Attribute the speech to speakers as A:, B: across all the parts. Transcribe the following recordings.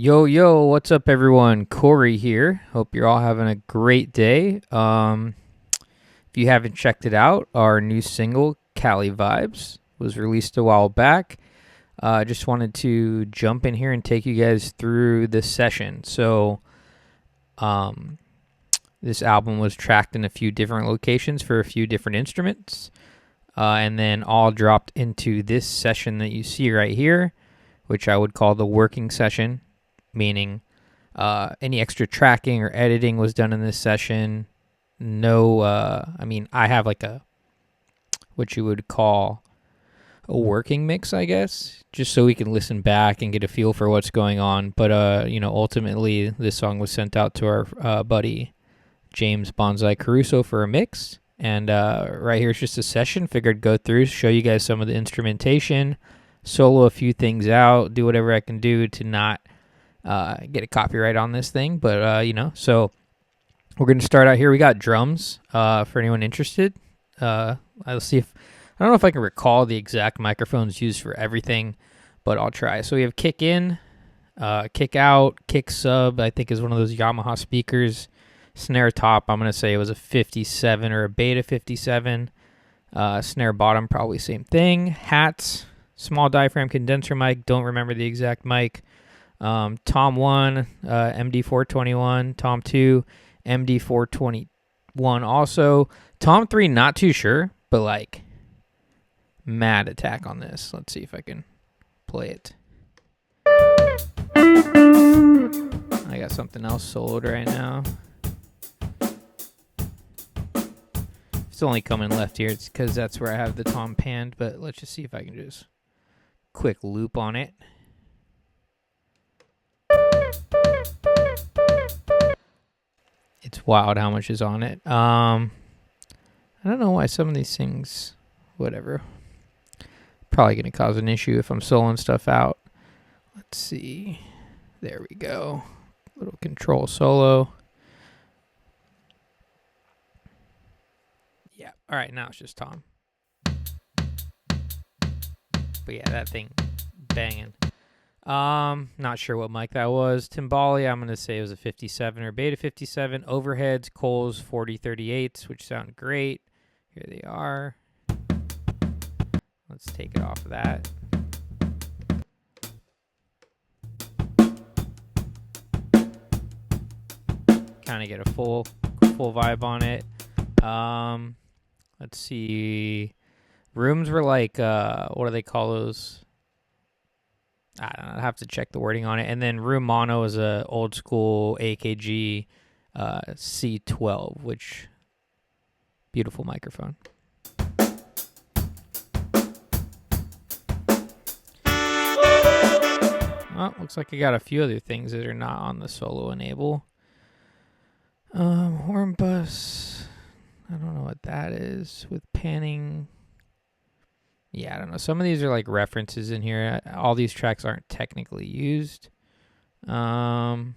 A: Yo, yo, what's up, everyone? Corey here. Hope you're all having a great day. If you haven't checked it out, our new single, Cali Vibes, was released a while back. I just wanted to jump in here and take you guys through this session. So, this album was tracked in a few different locations for a few different instruments, and then all dropped into this session that you see right here, which I would call the working session, meaning any extra tracking or editing was done in this session. No, I have like what you would call a working mix, I guess, just so we can listen back and get a feel for what's going on. But, ultimately, this song was sent out to our buddy James Bonsai Caruso for a mix. And right here is just a session. Figured go through, show you guys some of the instrumentation, solo a few things out, do whatever I can do to not get a copyright on this thing. But, so we're going to start out here. We got drums for anyone interested. I'll see if, I don't know if I can recall the exact microphones used for everything, but I'll try. So we have kick in, kick out, kick sub, I think is one of those Yamaha speakers. Snare top, I'm going to say it was a 57 or a Beta 57. Snare bottom, probably same thing. Hats, small diaphragm condenser mic, don't remember the exact mic. Tom 1, MD421, Tom 2, MD421 also. Tom 3, not too sure, but like mad attack on this. Let's see if I can play it. I got something else soloed right now. It's only coming left here. It's because that's where I have the tom panned, but let's just see if I can just quick loop on it. It's wild how much is on it. I don't know why some of these things, whatever. Probably going to cause an issue if I'm soloing stuff out. Let's see. There we go. Little control solo. Yeah. All right, now it's just Tom. But yeah, that thing banging. Not sure what mic that was. Timbali, I'm going to say it was a 57 or Beta 57. Overheads, Coles 4038s, which sound great. Here they are. Let's take it off of that. Kind of get a full vibe on it. Let's see. Rooms were like, what do they call those? I don't know. I have to check the wording on it. And then room mono is a old school AKG C12, which beautiful microphone. Oh, looks like I got a few other things that are not on the solo enable. Horn bus. I don't know what that is with panning. Yeah, I don't know. Some of these are like references in here. All these tracks aren't technically used. Most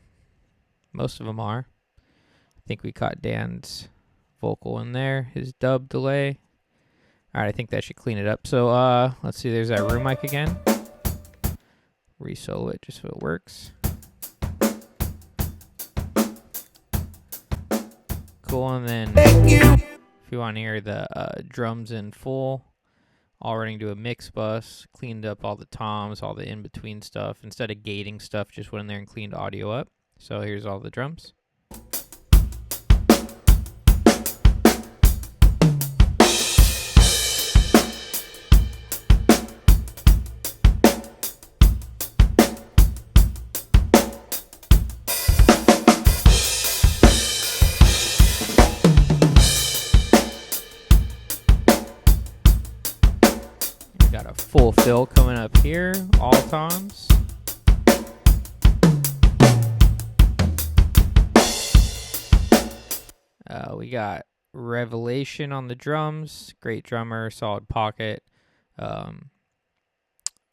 A: of them are. I think we caught Dan's vocal in there. His dub delay. All right, I think that should clean it up. So let's see. There's that room mic again. Re-solo it just so it works. Cool. And then if you want to hear the drums in full, all running to a mix bus, cleaned up all the toms, all the in-between stuff. Instead of gating stuff, just went in there and cleaned audio up. So here's all the drums. Got a full fill coming up here, all toms. We got Revelation on the drums. Great drummer, solid pocket.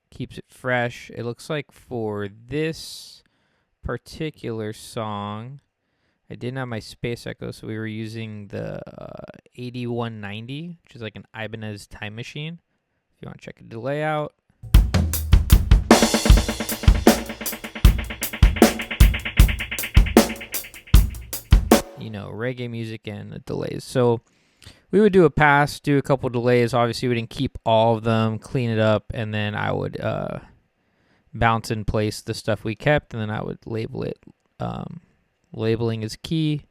A: Keeps it fresh. It looks like for this particular song, I didn't have my Space Echo, so we were using the 8190, which is like an Ibanez time machine. If you want to check a delay out. reggae music and the delays. So we would do a pass, do a couple delays. Obviously, we didn't keep all of them, clean it up, and then I would bounce and place the stuff we kept, and then I would label it. Labeling is key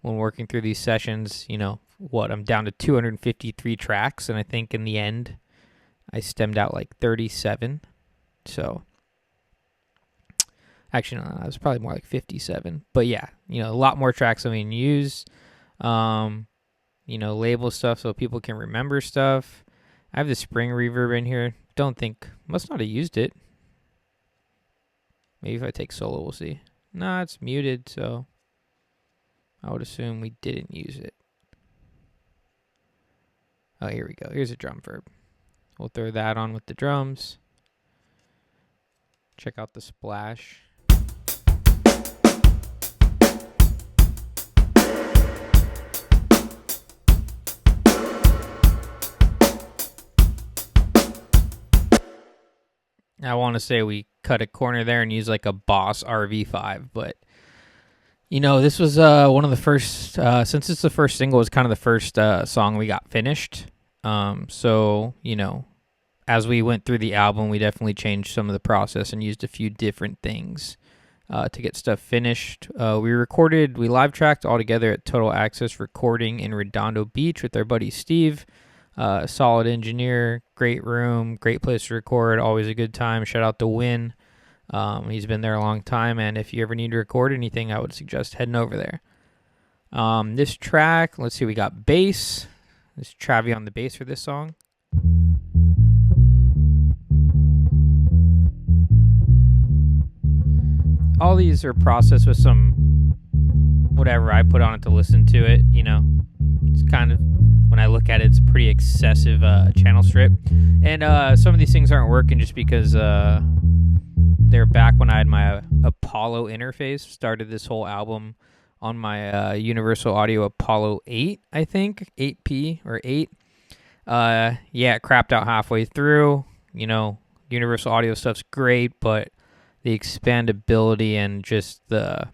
A: when working through these sessions. I'm down to 253 tracks, and I think in the end, I stemmed out like 37. So, actually, no, it was probably more like 57. But yeah, a lot more tracks than we can use. Label stuff so people can remember stuff. I have the spring reverb in here. Must not have used it. Maybe if I take solo, we'll see. No, it's muted, so I would assume we didn't use it. Oh, here we go. Here's a drum verb. We'll throw that on with the drums. Check out the splash. I want to say we cut a corner there and use like a Boss RV5, but this was one of the first, since it's the first single, it's kind of the first song we got finished. So, as we went through the album, we definitely changed some of the process and used a few different things to get stuff finished. We live tracked all together at Total Access Recording in Redondo Beach with our buddy Steve. Solid engineer, great room, great place to record, always a good time. Shout out to Win. He's been there a long time, and if you ever need to record anything, I would suggest heading over there. This track, let's see, we got bass. This is Travi on the bass for this song. All these are processed with some whatever I put on it to listen to it, It's kind of, when I look at it, it's a pretty excessive channel strip. And some of these things aren't working just because they're back when I had my Apollo interface. Started this whole album on my Universal Audio Apollo 8, I think. 8P or 8. It crapped out halfway through. Universal Audio stuff's great, but the expandability and just the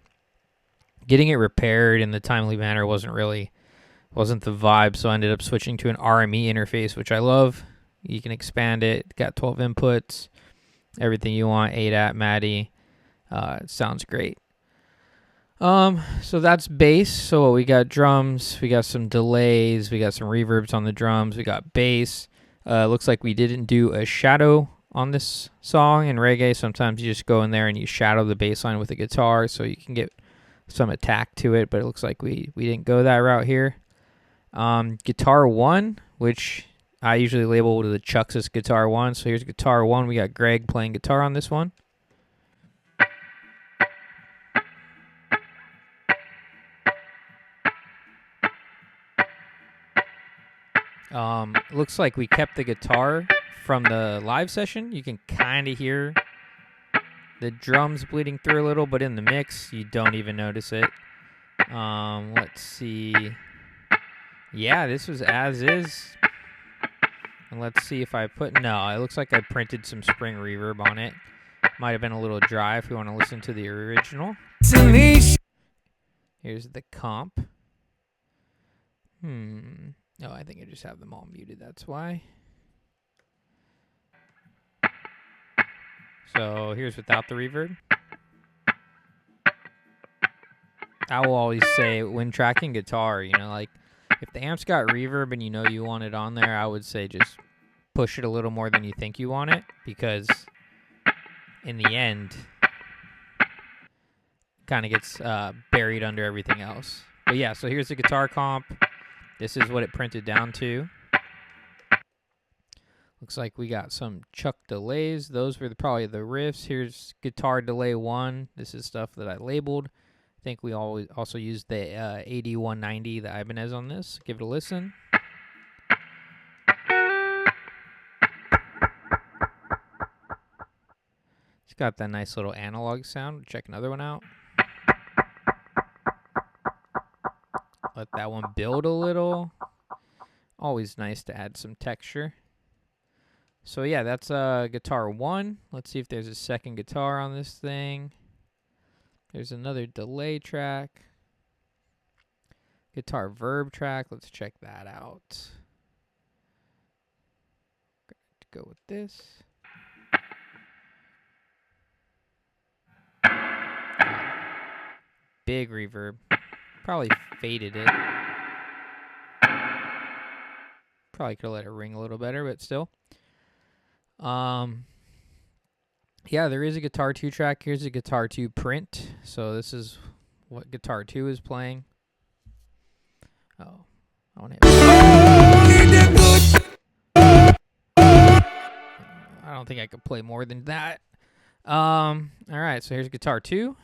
A: getting it repaired in the timely manner wasn't the vibe, so I ended up switching to an RME interface, which I love. You can expand it, got 12 inputs, everything you want, ADAT, MADI. It sounds great. So that's bass. So we got drums, we got some delays, we got some reverbs on the drums, we got bass. Looks like we didn't do a shadow on this song. In reggae, sometimes you just go in there and you shadow the bass line with a guitar so you can get some attack to it, but it looks like we didn't go that route here. Guitar 1, which I usually label with the Chuxus Guitar 1. So here's Guitar 1. We got Greg playing guitar on this one. Looks like we kept the guitar from the live session. You can kind of hear the drums bleeding through a little, but in the mix, you don't even notice it. Let's see. Yeah, this was as is. And let's see if it looks like I printed some spring reverb on it. Might have been a little dry if we want to listen to the original. Here's the comp. No, I think I just have them all muted, that's why. So here's without the reverb. I will always say when tracking guitar, like if the amp's got reverb and you want it on there, I would say just push it a little more than you think you want it, because in the end, it kind of gets buried under everything else. But yeah, so here's the guitar comp. This is what it printed down to. Looks like we got some Chuck delays. Those were probably the riffs. Here's guitar delay 1. This is stuff that I labeled. I think we also used the AD190, the Ibanez on this. Give it a listen. It's got that nice little analog sound. Check another one out. Let that one build a little. Always nice to add some texture. So yeah, that's guitar 1. Let's see if there's a second guitar on this thing. There's another delay track. guitar verb track. Let's check that out. Go with this. Big reverb. Probably faded it. Probably could have let it ring a little better, but still. Yeah, there is a Guitar 2 track. Here's a Guitar 2 print. So this is what Guitar 2 is playing. Oh, I want to I don't think I could play more than that. All right, so here's Guitar 2.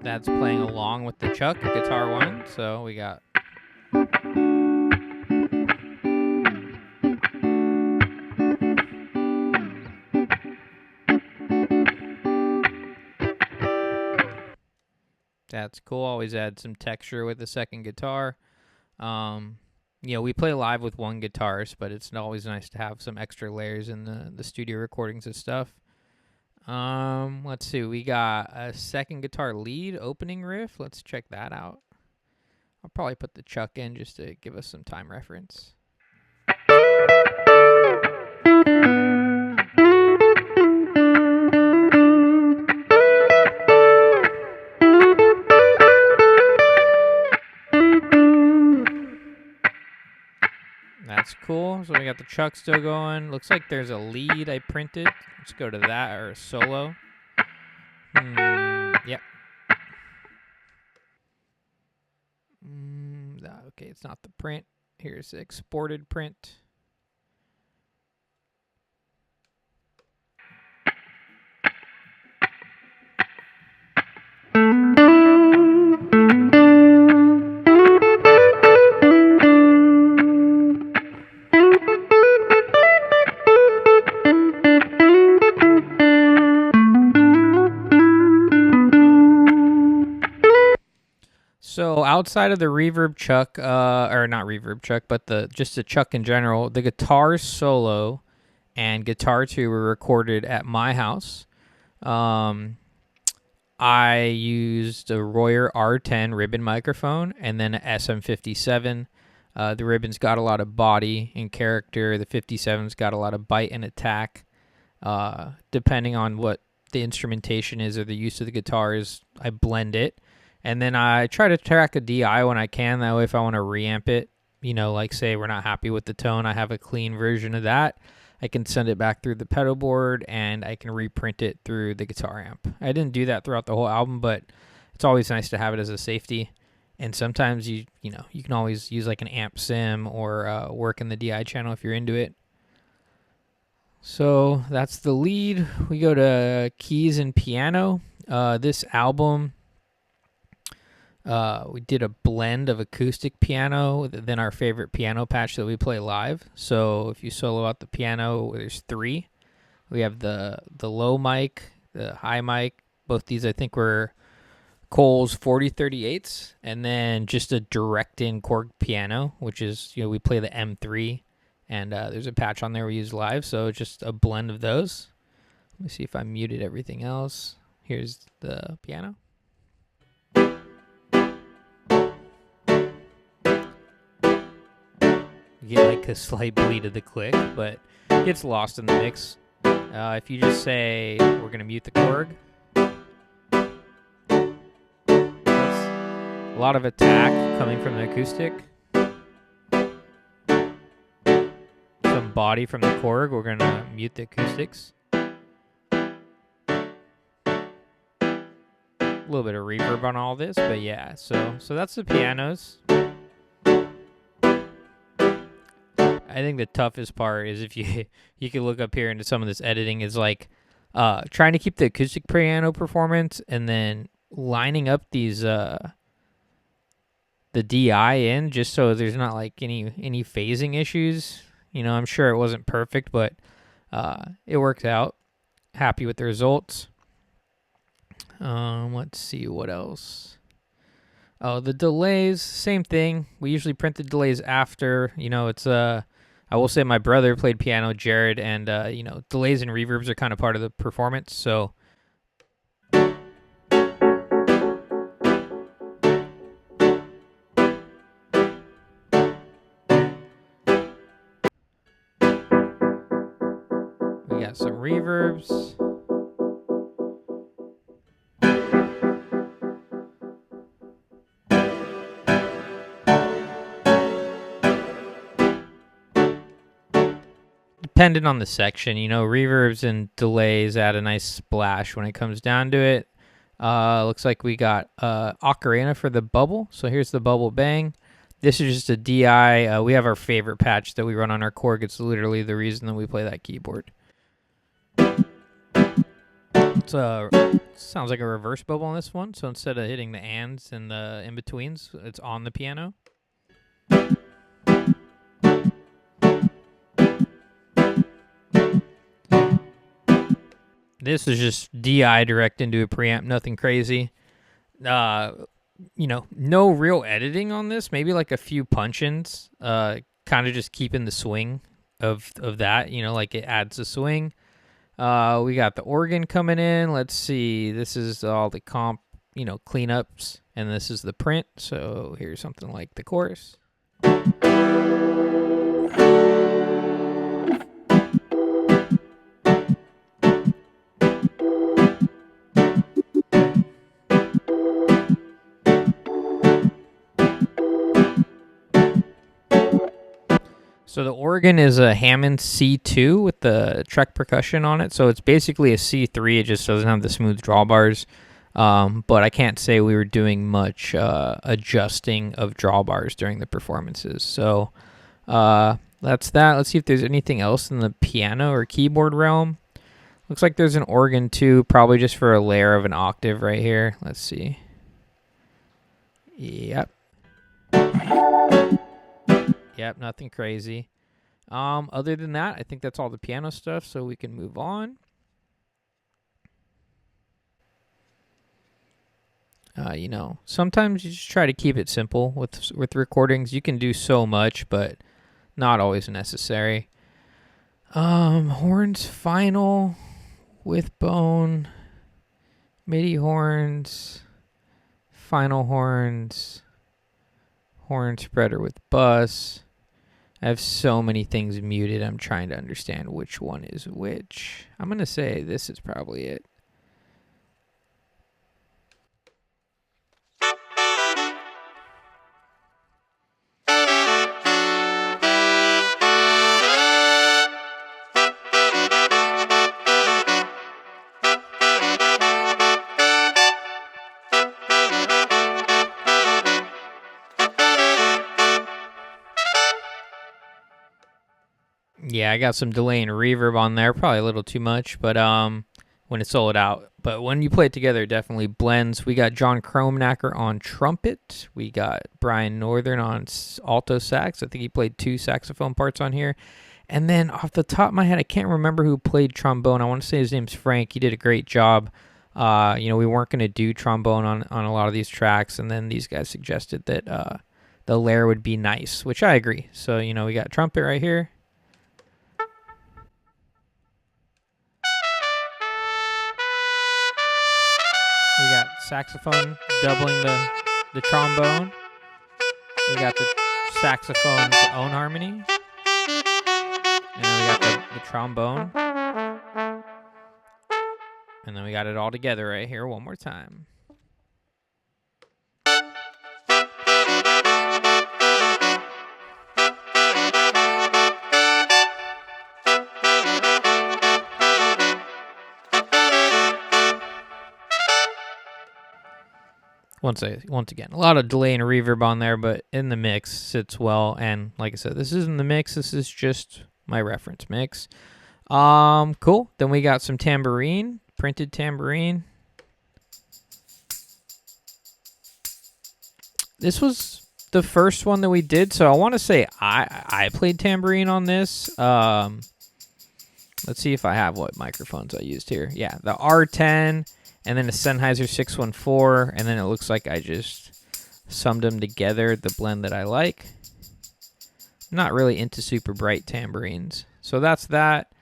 A: That's playing along with the Chuck, Guitar 1. So we got... That's cool. Always add some texture with the second guitar. We play live with one guitarist, but it's always nice to have some extra layers in the studio recordings and stuff. Let's see. We got a second guitar lead opening riff. Let's check that out. I'll probably put the Chuck in just to give us some time reference. That's cool. So we got the Chuck still going. Looks like there's a lead I printed. Let's go to that, or a solo. Yep. Okay, it's not the print. Here's the exported print. So outside of the reverb Chuck, or not reverb Chuck, but just the Chuck in general, the guitar solo and Guitar 2 were recorded at my house. I used a Royer R10 ribbon microphone and then an SM57. The ribbon's got a lot of body and character. The 57's got a lot of bite and attack. Depending on what the instrumentation is or the use of the guitars, I blend it. And then I try to track a DI when I can. That way, if I want to reamp it, like say we're not happy with the tone, I have a clean version of that. I can send it back through the pedal board, and I can reprint it through the guitar amp. I didn't do that throughout the whole album, but it's always nice to have it as a safety. And sometimes you can always use like an amp sim or work in the DI channel if you're into it. So that's the lead. We go to keys and piano. This album, we did a blend of acoustic piano, then our favorite piano patch that we play live. So if you solo out the piano, there's 3. We have the low mic, the high mic. Both these I think were Cole's 4038s, and then just a direct-in Korg piano, which is, we play the M3, and there's a patch on there we use live, so just a blend of those. Let me see if I muted everything else. Here's the piano. You get like a slight bleed of the click, but it gets lost in the mix. If you just say, we're going to mute the Korg. A lot of attack coming from the acoustic. Some body from the Korg. We're going to mute the acoustics. A little bit of reverb on all this, but yeah. So that's the pianos. I think the toughest part is if you can look up here into some of this editing is like trying to keep the acoustic piano performance and then lining up these the DI in just so there's not like any phasing issues. I'm sure it wasn't perfect, but it worked out. Happy with the results. Let's see what else. Oh, the delays, same thing. We usually print the delays after. It's a I will say my brother played piano, Jared, and you know, delays and reverbs are kind of part of the performance. So we got some reverbs. Dependent on the section, you know, reverbs and delays add a nice splash when it comes down to it. Looks like we got ocarina for the bubble. So here's the bubble bang. This is just a DI. We have our favorite patch that we run on our Korg. It's literally the reason that we play that keyboard. It's sounds like a reverse bubble on this one. So instead of hitting the ands and the in-betweens, it's on the piano. This is just DI direct into a preamp, nothing crazy. You know, no real editing on this. Maybe like a few punch-ins, kind of just keeping the swing of that. You know, like it adds a swing. We got the organ coming in. Let's see. This is all the comp, you know, cleanups, and this is the print. So here's something like the chorus. So the organ is a Hammond C2 with the Trek percussion on it. So it's basically a C3. It just doesn't have the smooth drawbars. But I can't say we were doing much adjusting of drawbars during the performances. So that's that. Let's see if there's anything else in the piano or keyboard realm. Looks like there's an organ too, probably just for a layer of an octave right here. Let's see. Yep. Yep, nothing crazy. Other than that, I think that's all the piano stuff, so we can move on. You know, sometimes you just try to keep it simple with recordings. You can do so much, but not always necessary. Horns final with bone, MIDI horns, final horns, horn spreader with bus. I have so many things muted. I'm trying to understand which one is which. I'm going to say this is probably it. Yeah, I got some delay and reverb on there, probably a little too much, but when it's sold out. But when you play it together, it definitely blends. We got John Kromenacker on trumpet. We got Brian Northern on alto sax. I think he played 2 saxophone parts on here. And then off the top of my head, I can't remember who played trombone. I want to say his name's Frank. He did a great job. You know, we weren't going to do trombone on a lot of these tracks, and then these guys suggested that the layer would be nice, which I agree. So, you know, we got trumpet right here. We got saxophone doubling the trombone. We got the saxophone's own harmony. And then we got the trombone. And then we got it all together right here one more time. Once again, a lot of delay and reverb on there, but in the mix sits well. And like I said, this isn't the mix. This is just my reference mix. Cool. Then we got some tambourine, printed tambourine. This was the first one that we did, so I want to say I played tambourine on this. Let's see if I have what microphones I used here. Yeah, the R10. And then a Sennheiser 614, and then it looks like I just summed them together, the blend that I like. not really into super bright tambourines. So that's that.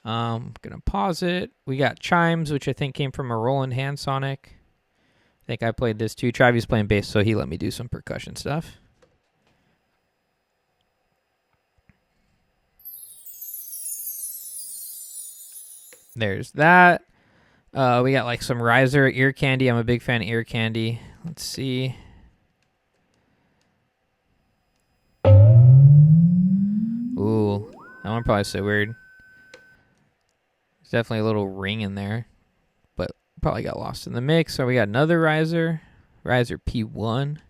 A: Gonna pause it. We got chimes, which I think came from a Roland Hansonic. I think I played this too. Travis playing bass, so he let me do some percussion stuff. There's that. We got like some riser, ear candy. I'm a big fan of ear candy. Let's see. Ooh, that one probably so weird. There's definitely a little ring in there, but probably got lost in the mix. So we got another riser P1. I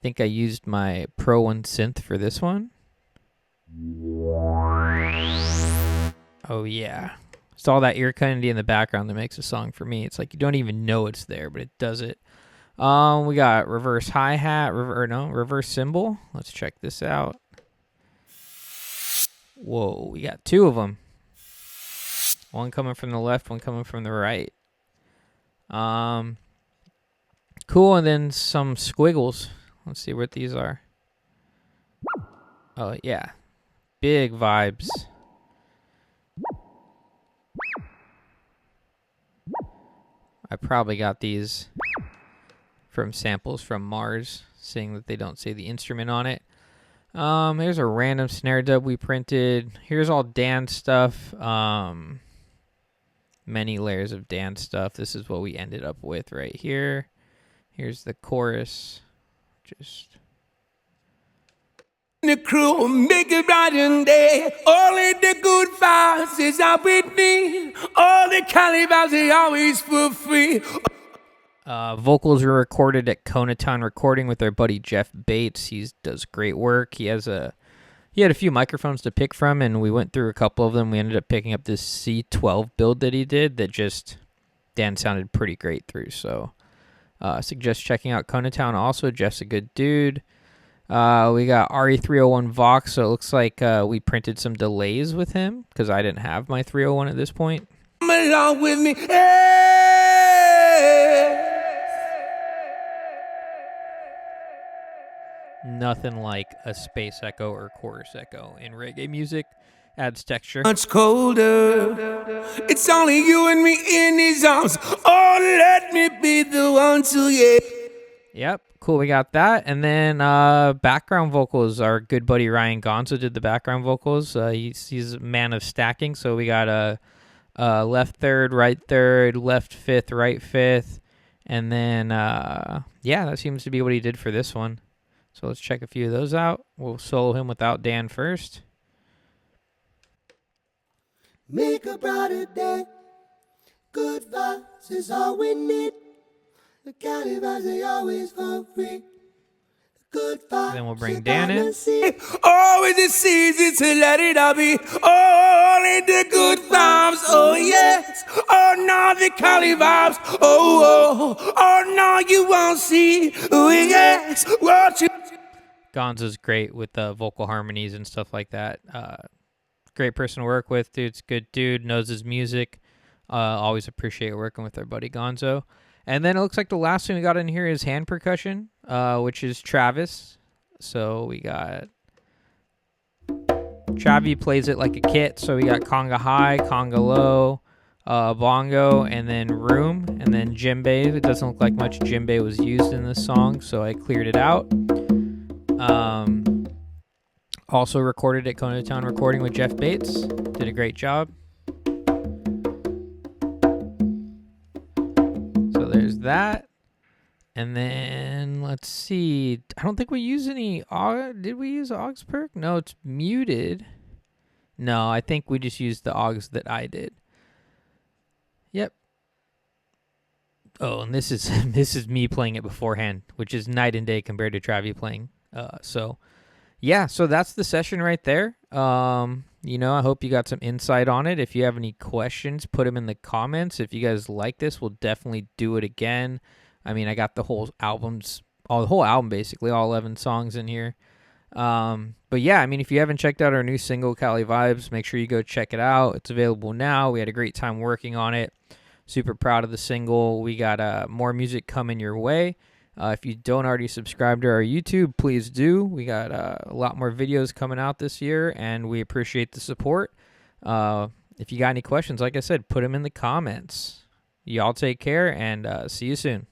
A: think I used my Pro One synth for this one. Oh yeah. It's all that ear candy in the background that makes a song for me. It's like you don't even know it's there, but it does it. We got reverse hi-hat, reverse cymbal. Let's check this out. Whoa, we got two of them. One coming from the left, one coming from the right. Cool, and then some squiggles. Let's see what these are. Oh, yeah. Big vibes. I probably got these from samples from Mars, seeing that they don't say the instrument on it. Here's a random snare dub we printed. Here's all Dan stuff. Many layers of Dan stuff. This is what we ended up with right here. Here's the chorus. Just...
B: The crew make it bright and day. Only the good vibes is up with me. All the calibers they always for free.
A: Vocals were recorded at Conatown Recording with our buddy Jeff Bates. He does great work. He had a few microphones to pick from, and we went through a couple of them. We ended up picking up this C12 build that he did that just Dan sounded pretty great through. So suggest checking out Conatown. Also, Jeff's a good dude. We got RE301 Vox, so it looks like we printed some delays with him because I didn't have my 301 at this point.
B: Come along with me. Hey.
A: Nothing like a space echo or chorus echo in reggae music. Adds texture.
B: Much colder. It's only you and me in these arms. Oh, let me be the one to you.
A: Yep, cool. We got that, and then background vocals. Our good buddy Ryan Gonzo did the background vocals. He's a man of stacking, so we got a left third, right third, left fifth, right fifth, and then yeah, that seems to be what he did for this one. So let's check a few of those out. We'll solo him without Dan first.
B: Make a brighter day. Good vibes is all we need. The calibers they always for free. Good vibes.
A: Then we'll bring Dan in.
B: Always it's easy to let it all be. Only the good vibes. Oh yes. Oh no, the calibers. Oh no, you won't see. Oh yes. What you.
A: Gonzo's great with the vocal harmonies and stuff like that. Great person to work with. Dude's good dude, knows his music. Always appreciate working with our buddy Gonzo. And then it looks like the last thing we got in here is hand percussion, which is Travis. So we got... Travi plays it like a kit. So we got conga high, conga low, bongo, and then room, and then djembe. It doesn't look like much djembe was used in this song, so I cleared it out. Also recorded at Conatown Recording with Jeff Bates. Did a great job. So there's that. And then, let's see. I don't think we use any... Did we use Augs perk? No, it's muted. No, I think we just used the Augs that I did. Yep. Oh, and this is this is me playing it beforehand, which is night and day compared to Travi playing. So that's the session right there. I hope you got some insight on it. If you have any questions, put them in the comments. If you guys like this, we'll definitely do it again. I mean, I got the whole album basically, all 11 songs in here. But yeah, I mean, if you haven't checked out our new single, Cali Vibes, make sure you go check it out. It's available now. We had a great time working on it. Super proud of the single. We got more music coming your way. If you don't already subscribe to our YouTube, please do. We got a lot more videos coming out this year, and we appreciate the support. If you got any questions, like I said, put them in the comments. Y'all take care, and see you soon.